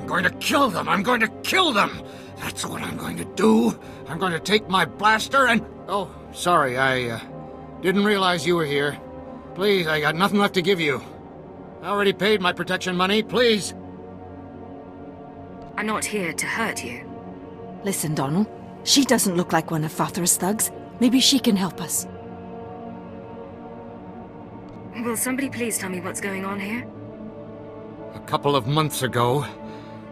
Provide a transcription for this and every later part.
going to kill them! I'm going to kill them! That's what I'm going to do! I'm going to take my blaster and... Oh, sorry, I didn't realize you were here. Please, I got nothing left to give you. I already paid my protection money, please! I'm not here to hurt you. Listen, Donald. She doesn't look like one of Father's thugs. Maybe she can help us. Will somebody please tell me what's going on here? A couple of months ago,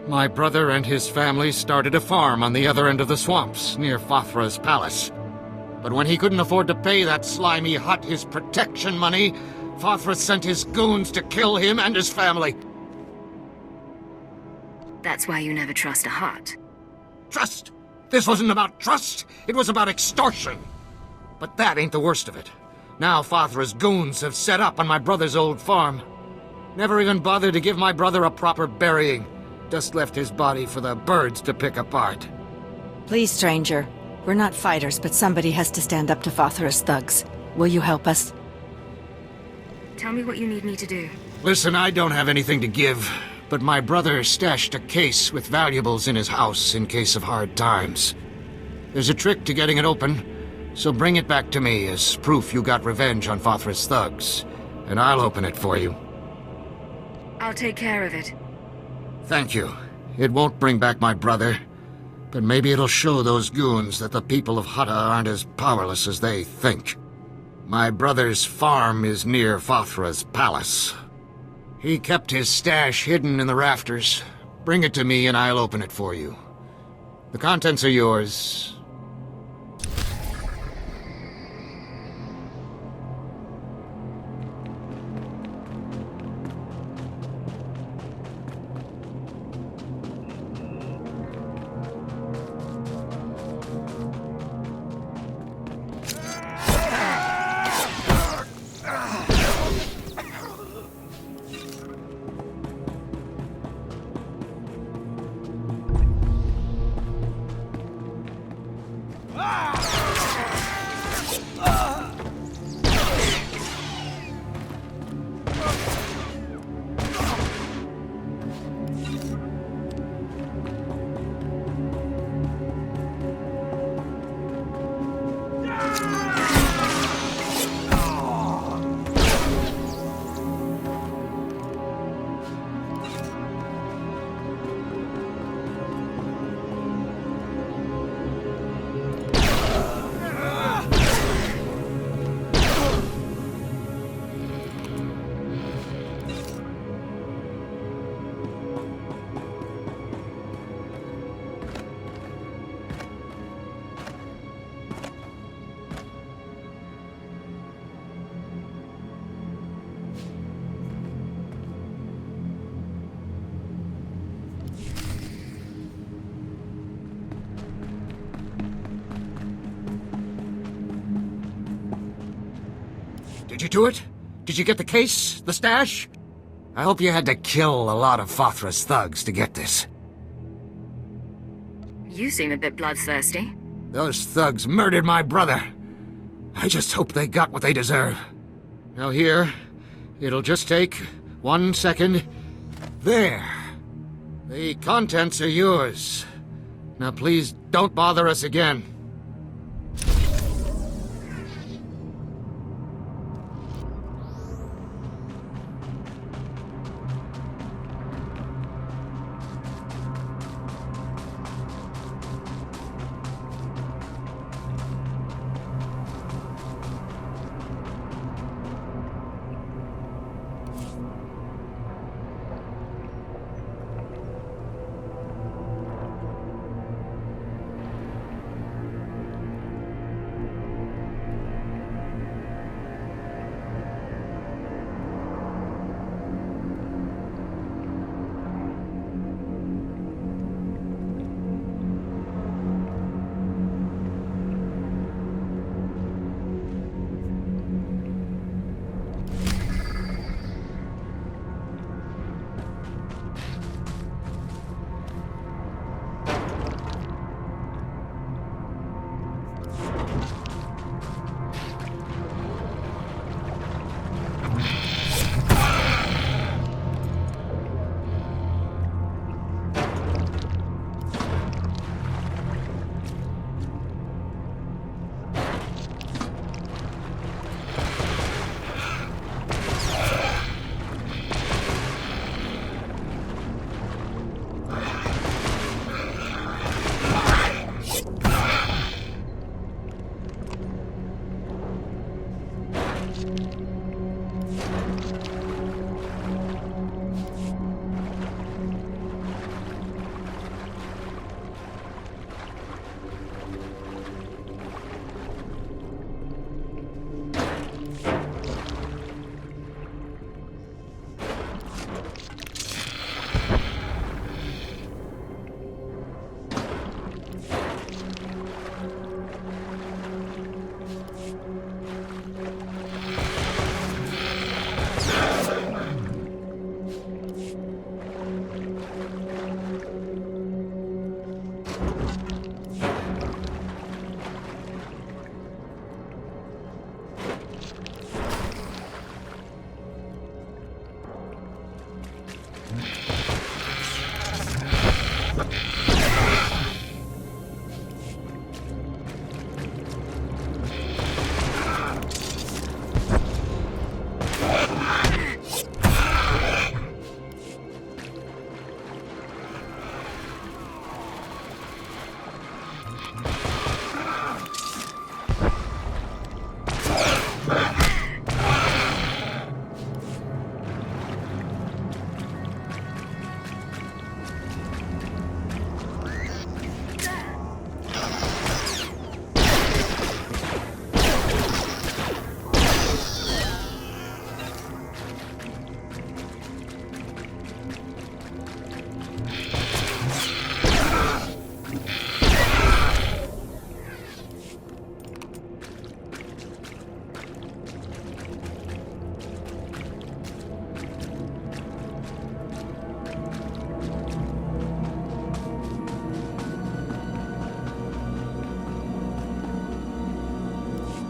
my brother and his family started a farm on the other end of the swamps, near Fathra's palace. But when he couldn't afford to pay that slimy Hutt his protection money, Fathra sent his goons to kill him and his family. That's why you never trust a Hutt. Trust? This wasn't about trust, it was about extortion. But that ain't the worst of it. Now Fathra's goons have set up on my brother's old farm. Never even bothered to give my brother a proper burying. Just left his body for the birds to pick apart. Please, stranger. We're not fighters, but somebody has to stand up to Fathra's thugs. Will you help us? Tell me what you need me to do. Listen, I don't have anything to give, but my brother stashed a case with valuables in his house in case of hard times. There's a trick to getting it open, so bring it back to me as proof you got revenge on Fathra's thugs, and I'll open it for you. I'll take care of it. Thank you. It won't bring back my brother, but maybe it'll show those goons that the people of Hutta aren't as powerless as they think. My brother's farm is near Fathra's palace. He kept his stash hidden in the rafters. Bring it to me and I'll open it for you. The contents are yours. Did you do it? Did you get the case? The stash? I hope you had to kill a lot of Fathra's thugs to get this. You seem a bit bloodthirsty. Those thugs murdered my brother. I just hope they got what they deserve. Now here, it'll just take 1 second. There. The contents are yours. Now please don't bother us again.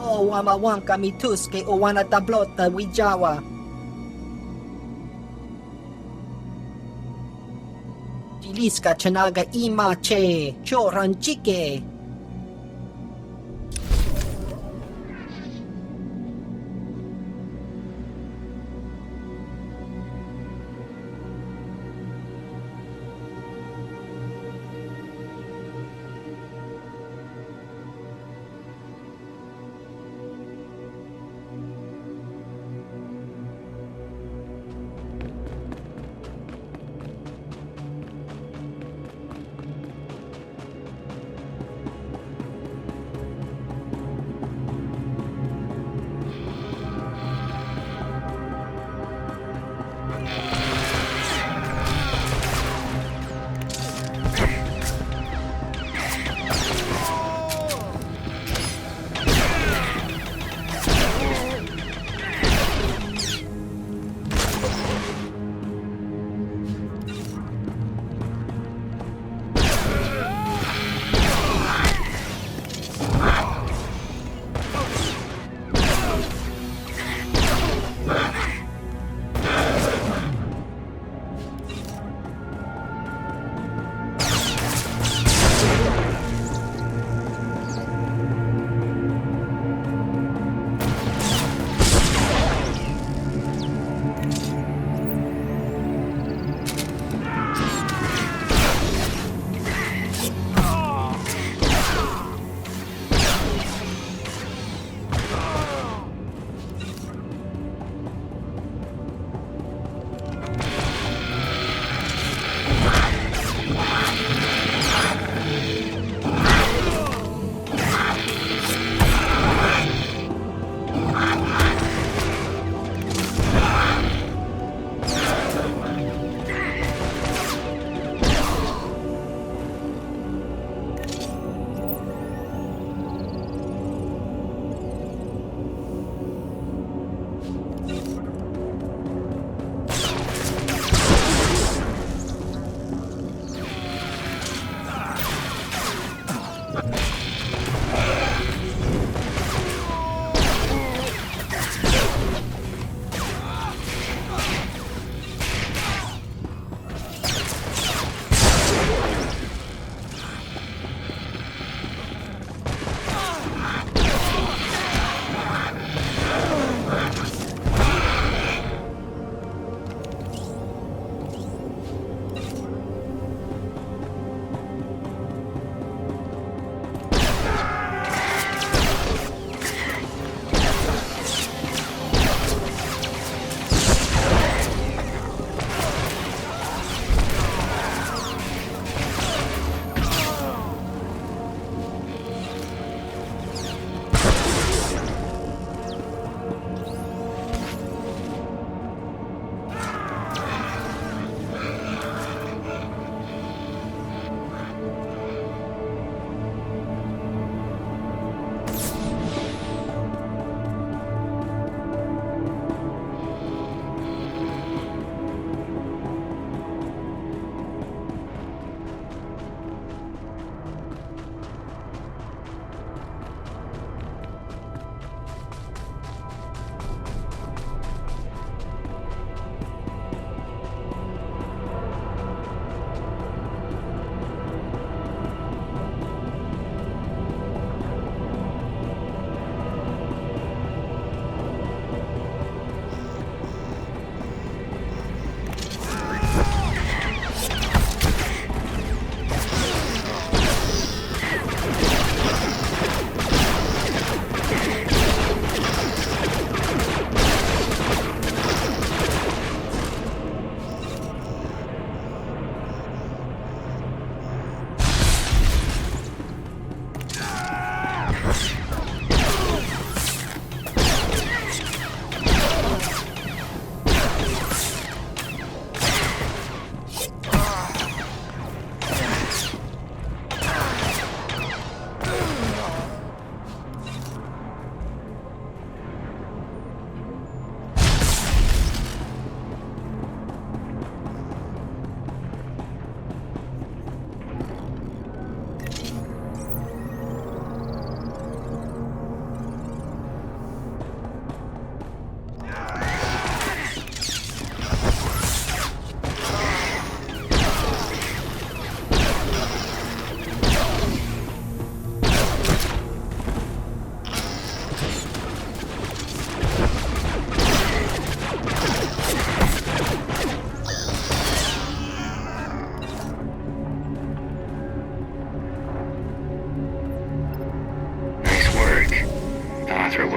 O wamawanka mituske o wana tablota wijawa. Jiliska chanaga imache, choranchike.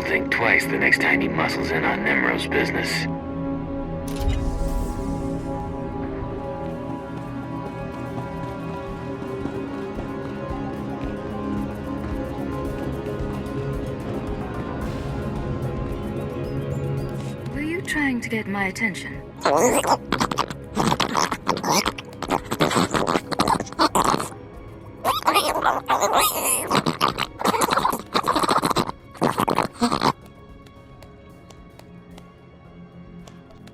think twice the next time he muscles in on Nemro's business. Were you trying to get my attention?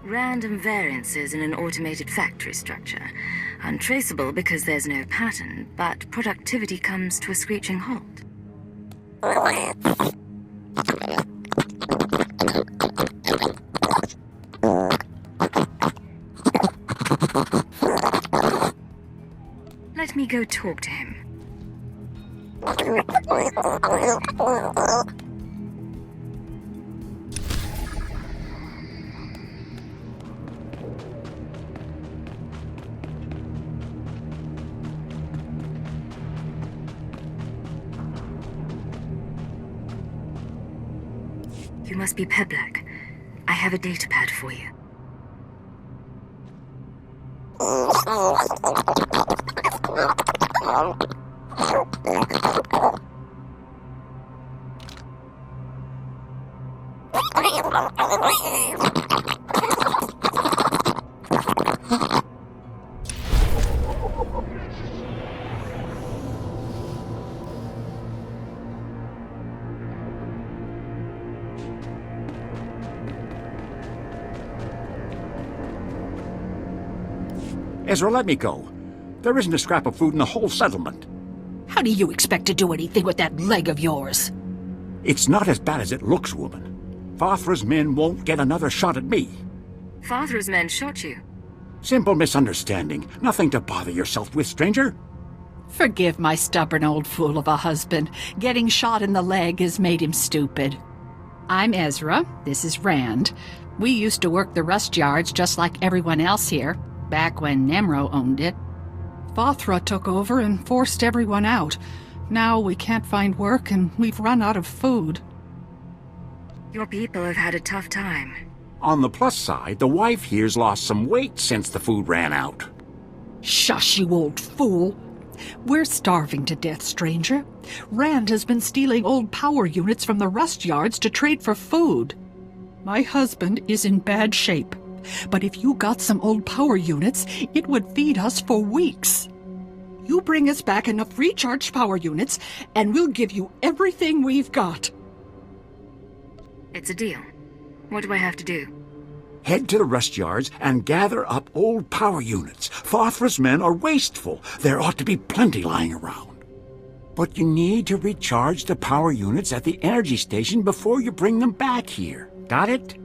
Random variances in an automated factory structure. Untraceable because there's no pattern, but productivity comes to a screeching halt. Let me go talk to him. You must be Twi'lek. I have a datapad for you. Ezra, let me go. There isn't a scrap of food in the whole settlement. How do you expect to do anything with that leg of yours? It's not as bad as it looks, woman. Fathra's men won't get another shot at me. Fathra's men shot you. Simple misunderstanding. Nothing to bother yourself with, stranger. Forgive my stubborn old fool of a husband. Getting shot in the leg has made him stupid. I'm Ezra. This is Rand. We used to work the rust yards just like everyone else here, back when Nemro owned it. Fathra took over and forced everyone out. Now we can't find work and we've run out of food. Your people have had a tough time. On the plus side, the wife here's lost some weight since the food ran out. Shush, you old fool. We're starving to death, stranger. Rand has been stealing old power units from the rust yards to trade for food. My husband is in bad shape, but if you got some old power units, it would feed us for weeks. You bring us back enough recharged power units, and we'll give you everything we've got. It's a deal. What do I have to do? Head to the rust yards and gather up old power units. Fathra's men are wasteful. There ought to be plenty lying around. But you need to recharge the power units at the energy station before you bring them back here. Got it?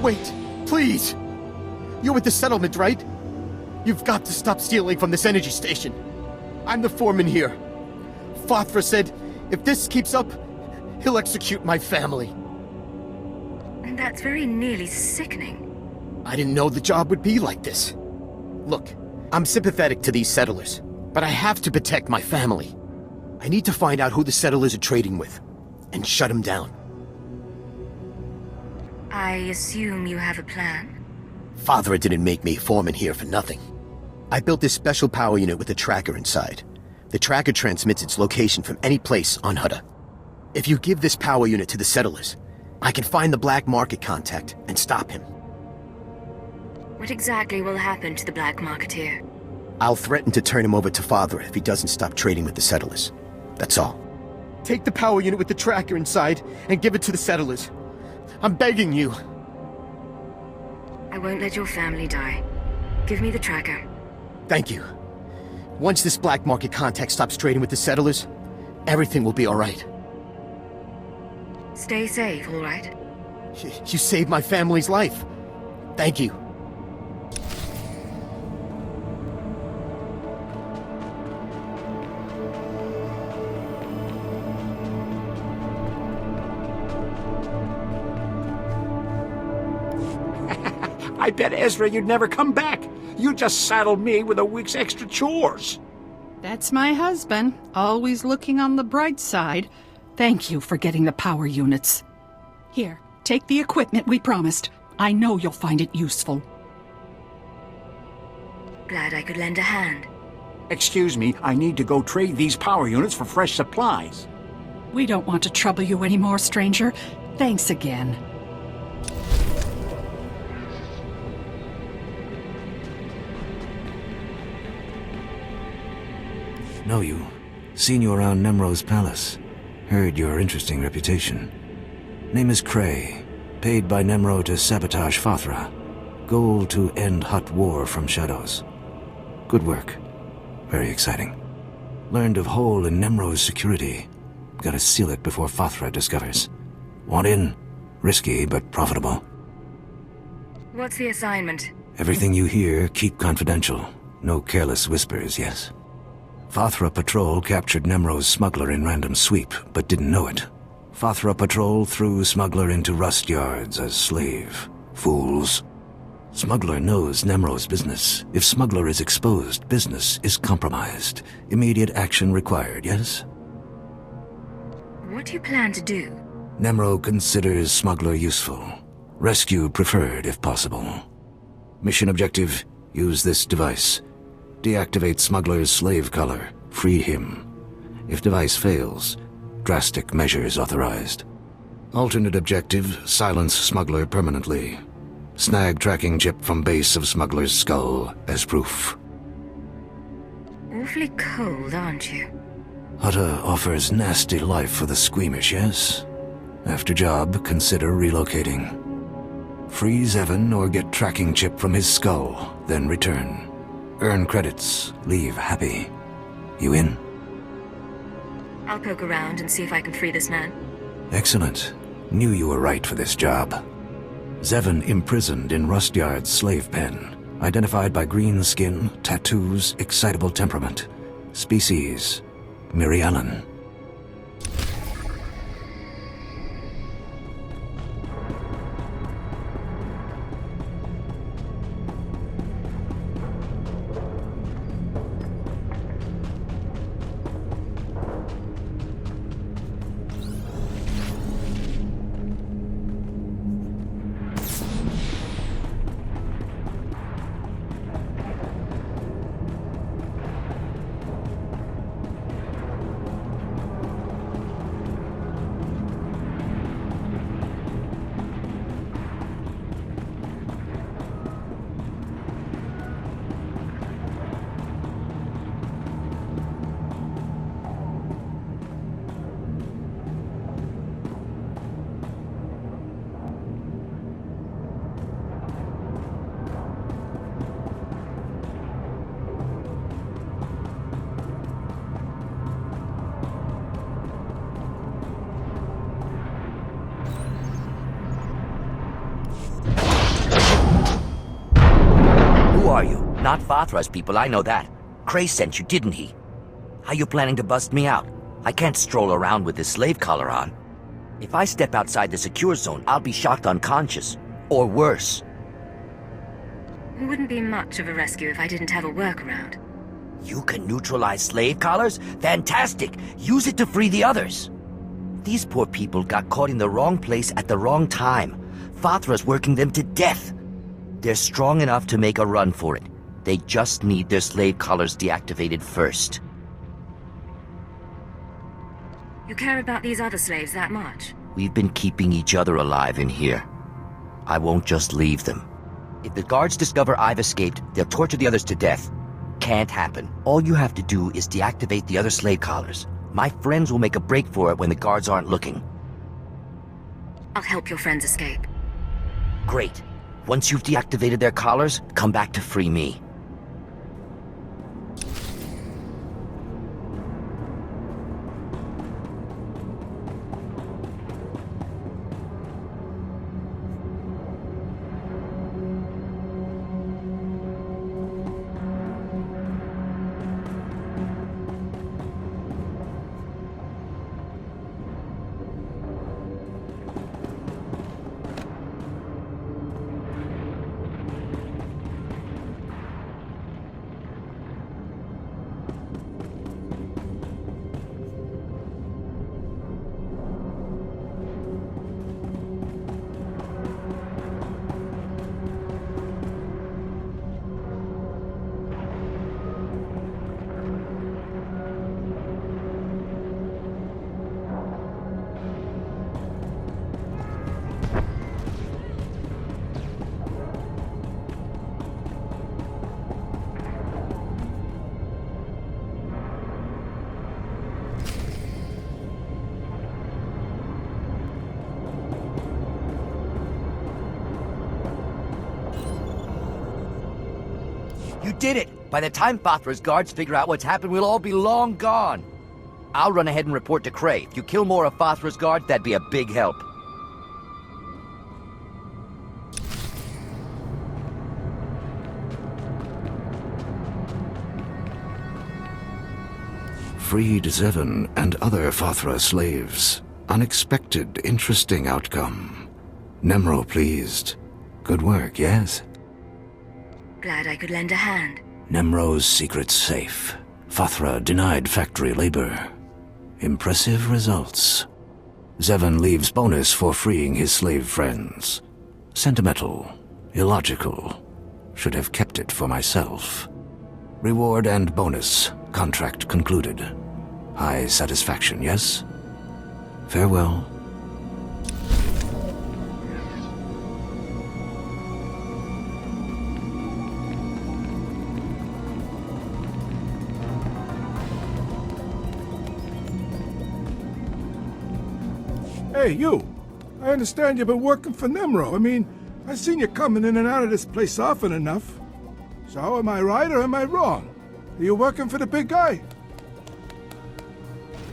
Wait, please! You're with the settlement, right? You've got to stop stealing from this energy station. I'm the foreman here. Fothra said, if this keeps up, he'll execute my family. That's very nearly sickening. I didn't know the job would be like this. Look, I'm sympathetic to these settlers, but I have to protect my family. I need to find out who the settlers are trading with, and shut them down. I assume you have a plan? Father didn't make me foreman here for nothing. I built this special power unit with a tracker inside. The tracker transmits its location from any place on Hutta. If you give this power unit to the settlers, I can find the black market contact and stop him. What exactly will happen to the black marketeer? I'll threaten to turn him over to Father if he doesn't stop trading with the settlers. That's all. Take the power unit with the tracker inside and give it to the settlers. I'm begging you. I won't let your family die. Give me the tracker. Thank you. Once this black market contact stops trading with the settlers, everything will be all right. Stay safe, all right? You saved my family's life. Thank you. I bet, Ezra, you'd never come back. You just saddled me with a week's extra chores. That's my husband, always looking on the bright side. Thank you for getting the power units. Here, take the equipment we promised. I know you'll find it useful. Glad I could lend a hand. Excuse me, I need to go trade these power units for fresh supplies. We don't want to trouble you anymore, stranger. Thanks again. Know you. Seen you around Nemro's palace. Heard your interesting reputation. Name is Cray. Paid by Nemro to sabotage Fothra. Goal to end Hutt war from shadows. Good work. Very exciting. Learned of hole in Nemro's security. Gotta seal it before Fothra discovers. Want in? Risky, but profitable. What's the assignment? Everything you hear, keep confidential. No careless whispers, yes? Fothra Patrol captured Nemro's smuggler in random sweep, but didn't know it. Fothra Patrol threw smuggler into rust yards as slave. Fools. Smuggler knows Nemro's business. If smuggler is exposed, business is compromised. Immediate action required, yes? What do you plan to do? Nemro considers smuggler useful. Rescue preferred if possible. Mission objective, use this device. Deactivate smuggler's slave collar. Free him. If device fails, drastic measures authorized. Alternate objective, silence smuggler permanently. Snag tracking chip from base of smuggler's skull as proof. Awfully cold, aren't you? Hutta offers nasty life for the squeamish, yes? After job, consider relocating. Freeze Evan or get tracking chip from his skull, then return. Earn credits, leave happy. You in? I'll poke around and see if I can free this man. Excellent. Knew you were right for this job. Zevon imprisoned in Rustyard's slave pen. Identified by green skin, tattoos, excitable temperament. Species, Mirialan. Not Fathra's people, I know that. Cray sent you, didn't he? How you planning to bust me out? I can't stroll around with this slave collar on. If I step outside the secure zone, I'll be shocked unconscious. Or worse. It wouldn't be much of a rescue if I didn't have a workaround. You can neutralize slave collars? Fantastic! Use it to free the others. These poor people got caught in the wrong place at the wrong time. Fathra's working them to death. They're strong enough to make a run for it. They just need their slave collars deactivated first. You care about these other slaves that much? We've been keeping each other alive in here. I won't just leave them. If the guards discover I've escaped, they'll torture the others to death. Can't happen. All you have to do is deactivate the other slave collars. My friends will make a break for it when the guards aren't looking. I'll help your friends escape. Great. Once you've deactivated their collars, come back to free me. You did it! By the time Fathra's guards figure out what's happened, we'll all be long gone. I'll run ahead and report to Cray. If you kill more of Fathra's guards, that'd be a big help. Freed 7 and other Fathra slaves. Unexpected, interesting outcome. Nemro pleased. Good work, yes? Glad I could lend a hand. Nemro's secret safe. Fathra denied factory labor. Impressive results. Zevon leaves bonus for freeing his slave friends. Sentimental. Illogical. Should have kept it for myself. Reward and bonus. Contract concluded. High satisfaction, yes? Farewell. Hey, you! I understand you've been working for Nemro. I mean, I've seen you coming in and out of this place often enough. So, am I right or am I wrong? Are you working for the big guy?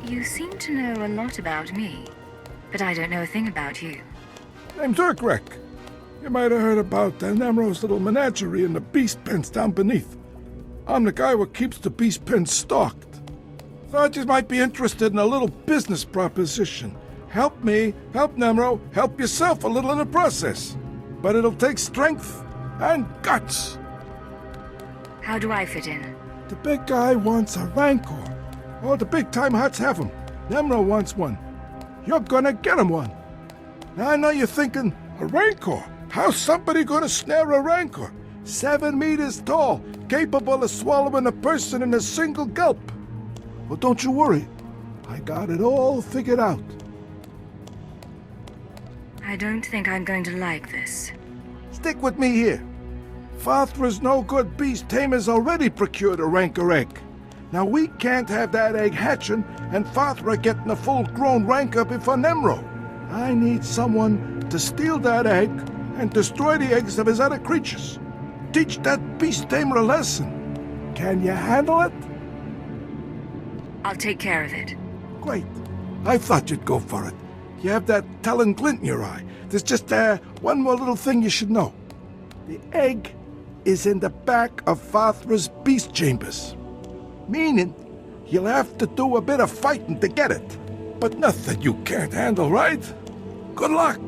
You seem to know a lot about me, but I don't know a thing about you. Name's Urkrek. You might have heard about Nemro's little menagerie and the beast pens down beneath. I'm the guy who keeps the beast pens stocked. Thought you might be interested in a little business proposition. Help me, help Nemro, help yourself a little in the process. But it'll take strength and guts. How do I fit in? The big guy wants a Rancor. All the big-time Hutts have them. Nemro wants one. You're gonna get him one. Now I know you're thinking, a Rancor? How's somebody gonna snare a Rancor? 7 meters tall, capable of swallowing a person in a single gulp. Well, don't you worry. I got it all figured out. I don't think I'm going to like this. Stick with me here. Fathra's no-good beast tamer's already procured a Rancor Egg. Now we can't have that egg hatching and Fathra getting a full-grown Rancor before Nemro. I need someone to steal that egg and destroy the eggs of his other creatures. Teach that beast tamer a lesson. Can you handle it? I'll take care of it. Great. I thought you'd go for it. You have that telling glint in your eye. There's just one more little thing you should know. The egg is in the back of Fathra's beast chambers. Meaning, you'll have to do a bit of fighting to get it. But nothing you can't handle, right? Good luck!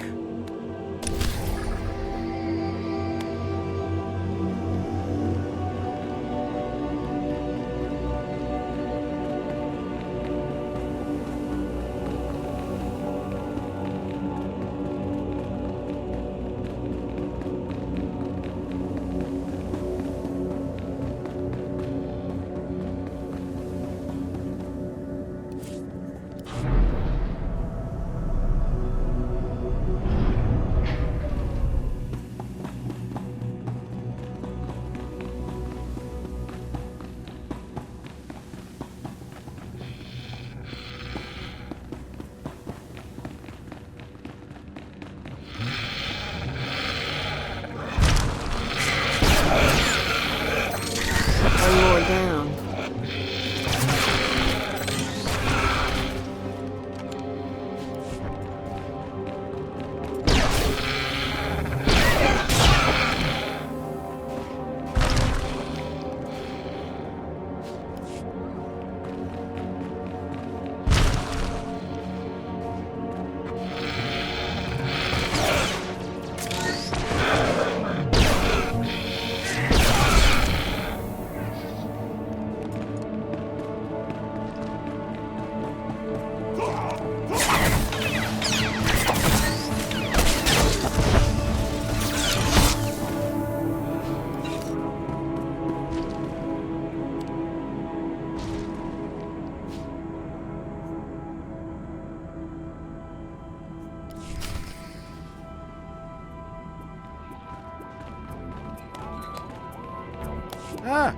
Ah,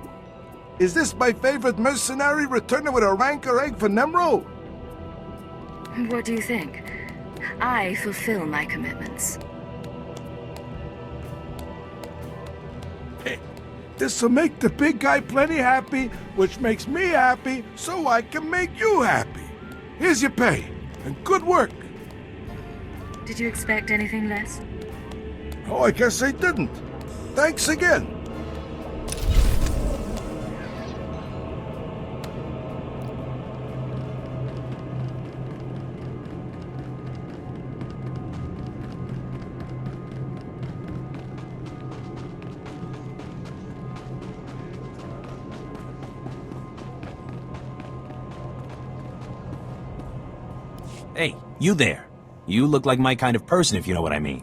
is this my favorite mercenary returning with a Rancor Egg for Nemro? What do you think? I fulfill my commitments. Hey, this'll make the big guy plenty happy, which makes me happy, so I can make you happy. Here's your pay, and good work. Did you expect anything less? Oh, I guess I didn't. Thanks again. Hey, you there. You look like my kind of person, if you know what I mean.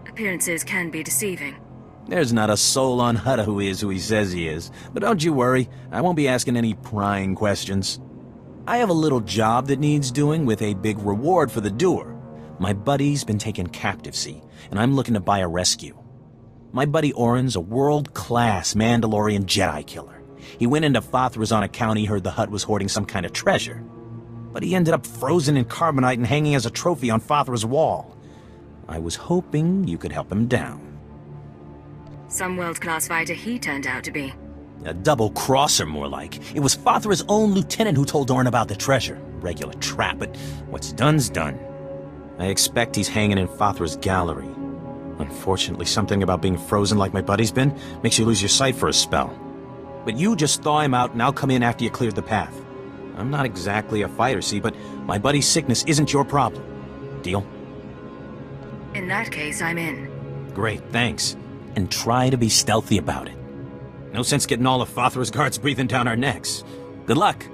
Appearances can be deceiving. There's not a soul on Hutta who is who he says he is. But don't you worry, I won't be asking any prying questions. I have a little job that needs doing with a big reward for the doer. My buddy's been taken captive, see, and I'm looking to buy a rescue. My buddy Orin's a world-class Mandalorian Jedi killer. He went into Fathra's on account he heard the Hutt was hoarding some kind of treasure. But he ended up frozen in carbonite and hanging as a trophy on Fathra's wall. I was hoping you could help him down. Some world-class fighter he turned out to be. A double-crosser, more like. It was Fathra's own lieutenant who told Orin about the treasure. Regular trap, but what's done's done. I expect he's hanging in Fathra's gallery. Unfortunately, something about being frozen like my buddy's been makes you lose your sight for a spell. But you just thaw him out and I'll come in after you cleared the path. I'm not exactly a fighter, see, but my buddy's sickness isn't your problem. Deal? In that case, I'm in. Great, thanks. And try to be stealthy about it. No sense getting all of Fathra's guards breathing down our necks. Good luck.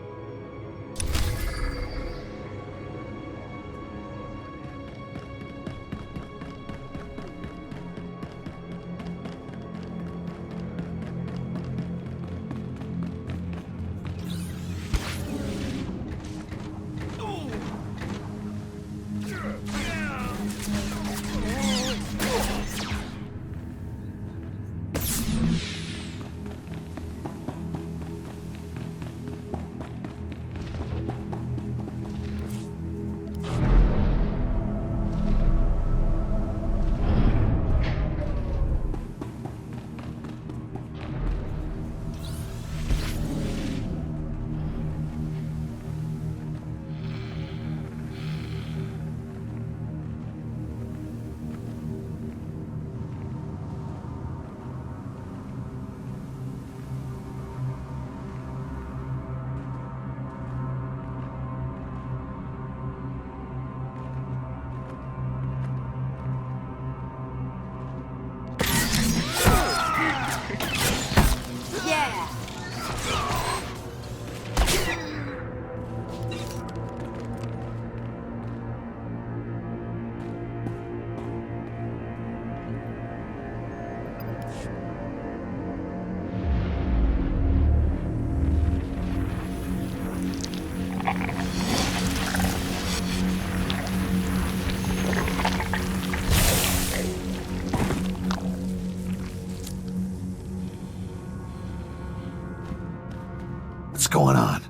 going on?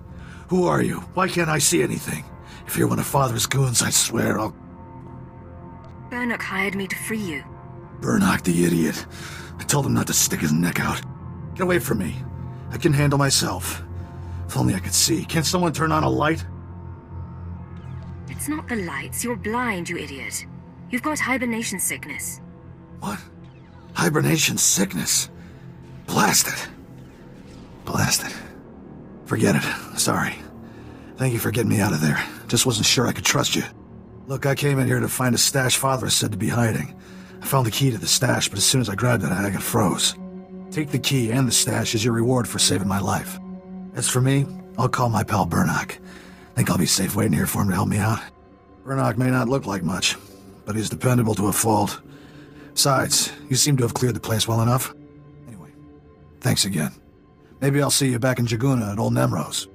Who are you? Why can't I see anything? If you're one of Father's goons, I swear I'll... Burnok hired me to free you. Burnok, the idiot. I told him not to stick his neck out. Get away from me. I can handle myself. If only I could see. Can't someone turn on a light? It's not the lights. You're blind, you idiot. You've got hibernation sickness. What? Hibernation sickness? Blast it. Blast it. Forget it. Sorry. Thank you for getting me out of there. Just wasn't sure I could trust you. Look, I came in here to find a stash Father is said to be hiding. I found the key to the stash, but as soon as I grabbed it, I got froze. Take the key and the stash as your reward for saving my life. As for me, I'll call my pal Burnok. Think I'll be safe waiting here for him to help me out. Burnok may not look like much, but he's dependable to a fault. Besides, you seem to have cleared the place well enough. Anyway, thanks again. Maybe I'll see you back in Jaguna at Old Nemrose.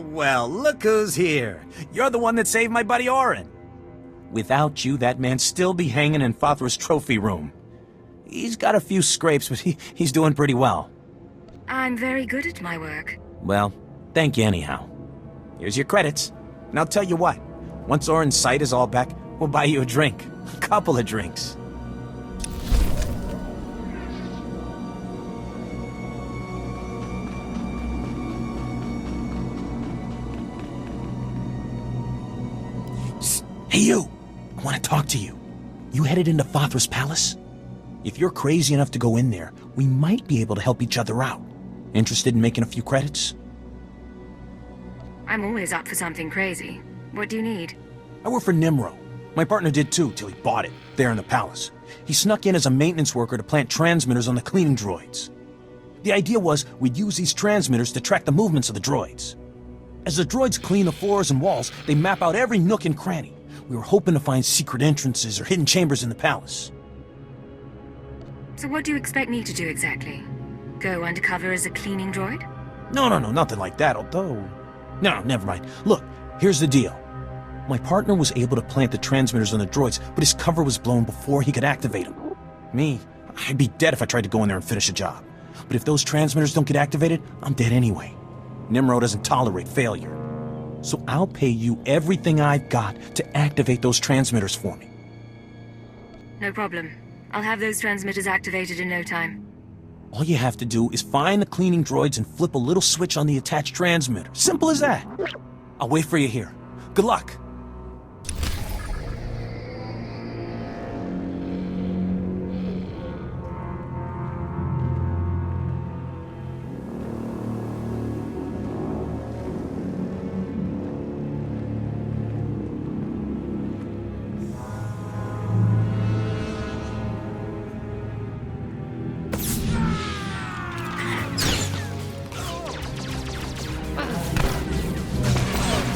Well, look who's here. You're the one that saved my buddy Orin. Without you, that man'd still be hanging in Fothra's trophy room. He's got a few scrapes, but he's doing pretty well. I'm very good at my work. Well, thank you anyhow. Here's your credits. And I'll tell you what, once Orin's sight is all back, we'll buy you a drink. A couple of drinks. Hey, you! I want to talk to you. You headed into Fothra's palace? If you're crazy enough to go in there, we might be able to help each other out. Interested in making a few credits? I'm always up for something crazy. What do you need? I work for Nimro. My partner did too, till he bought it, there in the palace. He snuck in as a maintenance worker to plant transmitters on the cleaning droids. The idea was we'd use these transmitters to track the movements of the droids. As the droids clean the floors and walls, they map out every nook and cranny. We were hoping to find secret entrances or hidden chambers in the palace. So what do you expect me to do exactly? Go undercover as a cleaning droid? No, nothing like that, although... No, never mind. Look, here's the deal. My partner was able to plant the transmitters on the droids, but his cover was blown before he could activate them. Me, I'd be dead if I tried to go in there and finish a job. But if those transmitters don't get activated, I'm dead anyway. Nimro doesn't tolerate failure. So I'll pay you everything I've got to activate those transmitters for me. No problem. I'll have those transmitters activated in no time. All you have to do is find the cleaning droids and flip a little switch on the attached transmitter. Simple as that. I'll wait for you here. Good luck.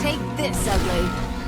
Take this, ugly.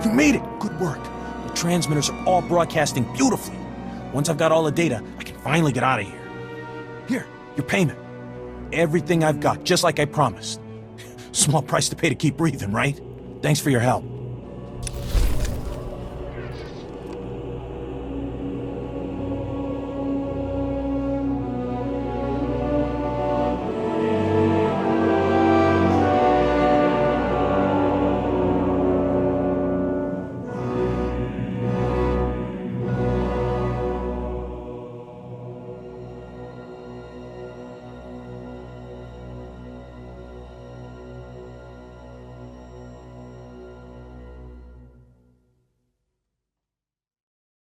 You made it! Good work. The transmitters are all broadcasting beautifully. Once I've got all the data, I can finally get out of here. Here, your payment. Everything I've got, just like I promised. Small price to pay to keep breathing, right? Thanks for your help.